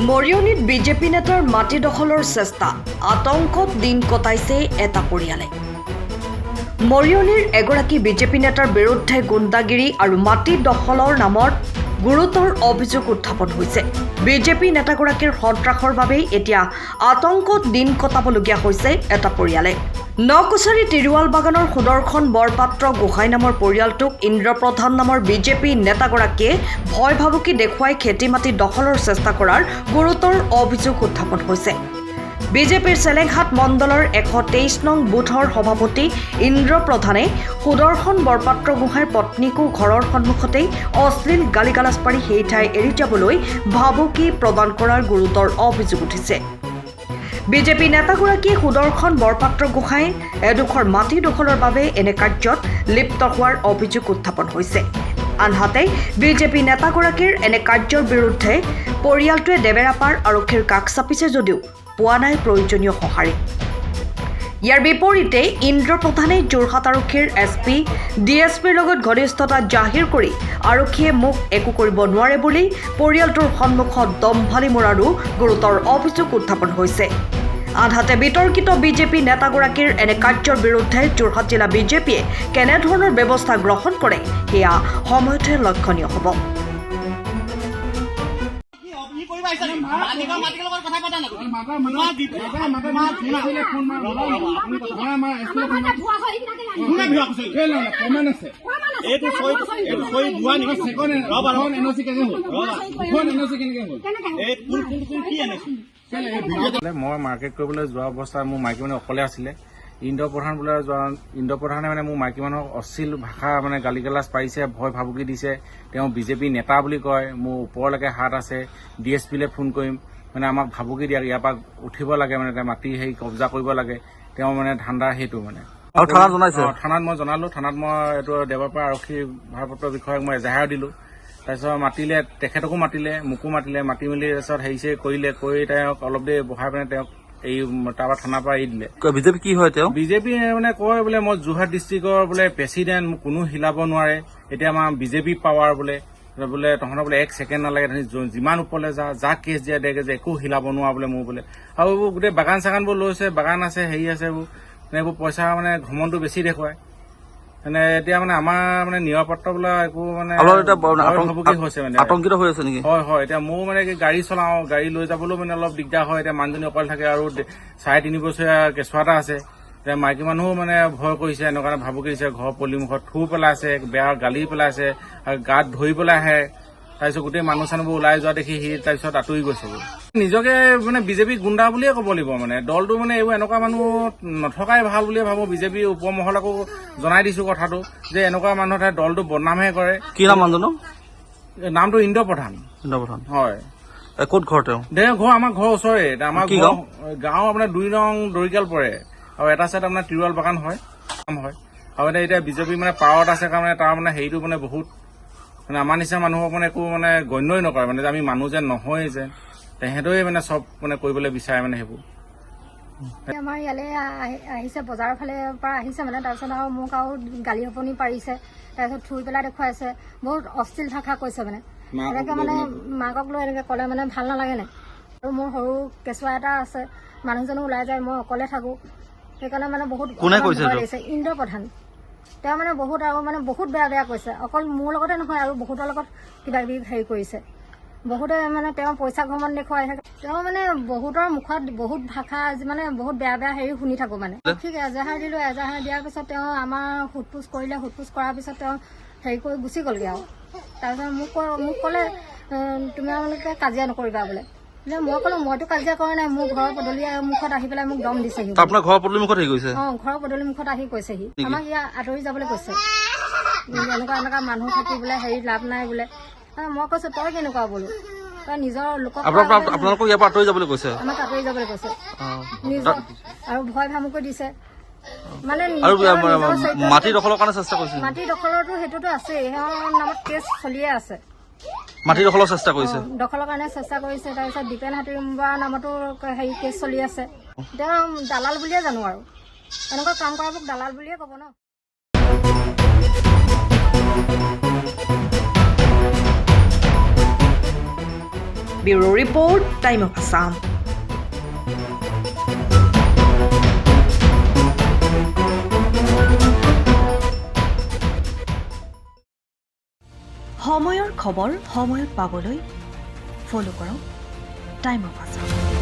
মৰিয়নীত BJP নেতাৰ মাটি দখলৰ চেষ্টা আতংকত দিন কটাইছে এটা পৰিয়ালে। মৰিয়নীৰ এগৰাকী বিজেপি নেতাৰ বিৰুদ্ধে গুণ্ডাগিৰি আৰু মাটি দখলৰ নামত গুৰুতৰ অভিযোগ উত্থাপন হৈছে। বিজেপি নেতাগৰাকীৰ সন্ত্ৰাসৰ বাবেই এতিয়া আতংকত দিন কটাবলগীয়া হৈছে এটা পৰিয়ালে। নকছাৰী তিৰুৱাল বাগানৰ সুদৰ্শন বৰপাত্ৰ গোহাঁই নামৰ পৰিয়ালটোক ইন্দ্ৰপ্ৰধান নামৰ বিজেপি নেতাগৰাকীয়ে ভয় ভাবুকি দেখুৱাই খেতি মাটি দখলৰ চেষ্টা কৰাৰ গুৰুতৰ অভিযোগ উত্থাপন হৈছে। বিজেপিৰ চেলেংহাট মণ্ডলৰ 123 নং বুথৰ সভাপতি ইন্দ্ৰপ্ৰধানে সুদৰ্শন বৰপাত্ৰ গোহাঁইৰ পত্নীকো ঘৰৰ সন্মুখতেই অশ্লীল গালিগালাজ পাৰি সেই ঠাই এৰি যাবলৈ ভাবুকি প্ৰদান কৰাৰ গুৰুতৰ অভিযোগ উঠিছে। বিজেপি নেতাগৰাকীয়ে সুদৰ্শন বৰপাত্ৰ গোহাঁইৰ এডোখৰ মাটি দখলৰ বাবে এনে কাৰ্যত লিপ্ত হোৱাৰ অভিযোগ উত্থাপন হৈছে। আনহাতে বিজেপি নেতাগৰাকীৰ এনে কাৰ্যৰ বিৰুদ্ধে পৰিয়ালটোৱে দেবেৰাপাৰ আৰক্ষীৰ কাষ চাপিছে যদিও পোৱা নাই প্ৰয়োজনীয় সঁহাৰি। ইয়াৰ বিপৰীতে ইন্দ্ৰপ্ৰধানে যোৰহাট আৰক্ষীৰ SP DSPৰ লগত ঘনিষ্ঠতা জাহিৰ কৰি আৰক্ষীয়ে মোক একো কৰিব নোৱাৰে বুলি পৰিয়ালটোৰ সন্মুখত দম্ভালি মৰাৰো গুৰুতৰ অভিযোগ উত্থাপন হৈছে। আনহাতে বিতৰ্কিত বিজেপি নেতাগৰাকীৰ এনে কাৰ্যৰ বিৰুদ্ধে যোৰহাট জিলা বিজেপিয়ে কেনেধৰণৰ ব্যৱস্থা গ্ৰহণ কৰে সেয়া সময়তে লক্ষণীয় হ'ব। মই মাৰ্কেট কৰিবলৈ যোৱা অৱস্থাত মোৰ মাইকী মানুহ অকলে আছিলে। ইন্দ্ৰপ্ৰধান বোলে ইন্দ্ৰপ্ৰধানে মানে মোৰ মাইকী মানুহক অশ্লীল ভাষা মানে গালিগালাজ পাৰিছে, ভয় ভাবুকি দিছে। তেওঁ বিজেপি নেতা বুলি কয়, মোৰ ওপৰলৈকে হাত আছে, DSPলৈ ফোন কৰিম, মানে আমাক ভাবুকি দিয়া, ইয়াৰ পৰা উঠিব লাগে, মানে মাটি হেৰি কব্জা কৰিব লাগে। তেওঁ মানে ধান্দা সেইটো মানে থানাত মই জনালো। থানাত মই এইটো দেৱৰপাৰা আৰক্ষী ভাৰপ্ৰাপ্ত বিষয়াক মই এজাহাৰ দিলো। তাৰপিছত মাতিলে, তেখেতকো মাতিলে, মোকো মাতিলে, মাতি মেলি তাৰপিছত হেৰি কৰিলে, কৰি তেওঁক অলপ দেৰি বহাই পিনে তেওঁক এই তাৰপৰা থানাৰ পৰা এৰি দিলে। বিজেপি কি হয় তেওঁ? বিজেপি মানে কয় বোলে মই যোৰহাট ডিষ্ট্ৰিক্টৰ বোলে প্ৰেচিডেণ্ট, মোক কোনো হিলাব নোৱাৰে, এতিয়া আমাৰ বিজেপি পাৱাৰ বোলে তহঁতৰ বোলে 1 ছেকেণ্ড নালাগে, যিমান ওপৰলৈ যা কেছ দিয়া দেখে যে একো হিলাব নোৱাৰা বোলে মোৰ বোলে। আৰু এইবোৰ গোটেই বাগান চাগানবোৰ লৈছে, বাগান আছে, হেৰি আছে, এইবোৰ পইচা মানে ঘমনটো বেছি দেখুৱায়। মানে এতিয়া মানে আমাৰ মানে নিৰাপত্তা বোলা একো মানে হৈছে মানে আতংকিত হৈ আছে নেকি? হয়। এতিয়া মোৰ মানে কি গাড়ী চলাও, গাড়ী লৈ যাবলৈও মানে অলপ দিগদাৰ হয়। এতিয়া মানুহজনী অকলে থাকে আৰু 3.5 বছৰীয়া কেঁচুৱা এটা আছে। এতিয়া মাইকী মানুহো মানে ভয় কৰিছে, এনেকুৱা ভাবুকি দিছে, ঘৰৰ পলিমুখত থু পেলাইছে, বেয়া গালি পেলাইছে, আৰু গাত ধৰি পেলাই আহে। তাৰপিছত গোটেই মানুহ চানুহবোৰ ওলাই যোৱা দেখি সি তাৰপিছত আঁতৰি গৈছে। নিজকে মানে বিজেপি গুণ্ডা বুলিয়ে ক'ব লাগিব। মানে দলটো মানে এইবোৰ এনেকুৱা মানুহ নথকাই ভাল বুলিয়ে ভাবো। বিজেপি উপমহলকো জনাই দিছো কথাটো যে এনেকুৱা মানুহৰ দলটো বদনামহে কৰে। কি নাম মানুহজনৰ? নামটো ইন্দ্ৰপ্ৰধান। হয়। ক'ত ঘৰ তেওঁ? ঘৰ আমাৰ ঘৰৰ ওচৰে। আমাৰ গাঁও আপোনাৰ 2 নং দৰিকাল পৰে, আৰু এটা চাইড আপোনাৰ তিৰুৱাল বাগান হয়। আৰু এতিয়া বিজেপি মানে পাৱাৰত আছে কাৰণে তাৰ মানে হেৰিটো মানে বহুত মানে আমাৰ নিচিনা মানুহক মানে একো মানে গণ্যই নকৰে, মানে যে আমি মানুহ যেন নহয় যে তেহেঁতৰে মানে চব মানে কৰিবলৈ বিচাৰে মানে সেইবোৰ। আমাৰ ইয়ালৈ আহিছে, বজাৰৰ ফালে পৰা আহিছে মানে, তাৰপিছত আৰু মোক আৰু গালি শপনি পাৰিছে, তাৰপিছত থুই পেলাই দেখুৱাইছে, বহুত অশ্লীল ভাষা কৈছে মানে। এনেকে মানে মাকক লৈ এনেকে ক'লে মানে ভাল নালাগে নাই। আৰু মোৰ সৰু কেঁচুৱা এটা আছে, মানুহজনো ওলাই যায়, মই অকলে থাকো, সেইকাৰণে মানে বহুত ভয় লাগিছে। ইন্দ্ৰপ্ৰধান তেওঁ মানে বহুত আৰু মানে বহুত বেয়া কৈছে, অকল মোৰ লগতে নহয় আৰু বহুতৰ লগত কিবা কিবি হেৰি কৰিছে। বহুতে মানে তেওঁ পইচা ঘমন দেখুৱাই থাকে। তেওঁ মানে বহুতৰ মুখত বহুত ভাষা মানে বহুত বেয়া হেৰি শুনি থাকো মানে। ঠিক এজাহাৰ দিলো, এজাহাৰ দিয়াৰ পিছত তেওঁ আমাৰ সোধপোছ কৰিলে, সোধপোছ কৰাৰ পিছত তেওঁ হেৰি কৰি গুচি গ'লগৈ আৰু। তাৰপিছত মোক ক'লে তোমালোকে কাজিয়া নকৰিবা বোলে। মই ক'লো মইতো কাজিয়া কৰা নাই, মোৰ ঘৰৰ পদূলিৰ মুখত আহি পেলাই মোক দম দিছেহি। আপোনাৰ ঘৰৰ পদূলিৰ মুখত আহি গৈছে? ঘৰৰ পদূলিৰ মুখত আহি কৈছেহি, আমাক ইয়াত আঁতৰি যাবলৈ কৈছে, এনেকুৱা মানুহ থাকি বোলে হেৰি লাভ নাই বোলে। মই কৈছো তই কেনেকুৱা বোলো, তই নিজৰ লোকক আপোনালোকক ইয়াৰ পৰা আঁতৰি যাবলৈ কৈছে? আমাক আঁতৰি যাবলৈ কৈছে নিজৰ, আৰু ভয় ভামুকি দিছে মানে। মাটি দখলৰ কাৰণে চেষ্টা কৰিছে? মাটি দখলৰটো সেইটোতো আছেই, তেওঁৰ নামত কেছ চলিয়ে আছে। মাটি দখলৰ চেষ্টা কৰিছে? দখলৰ কাৰণে চেষ্টা কৰিছে। তাৰপিছত দীপেন হাতীৰ নামতো হেৰি কেছ চলি আছে। তেওঁ দালাল বুলিয়ে জানো, আৰু এনেকুৱা কাম কৰাবোৰক দালাল বুলিয়ে ক'ব ন। Bureau report, time of Assam. সময়ৰ খবৰ সময়ত পাবলৈ ফ'ল' কৰক টাইম অফ আছাম।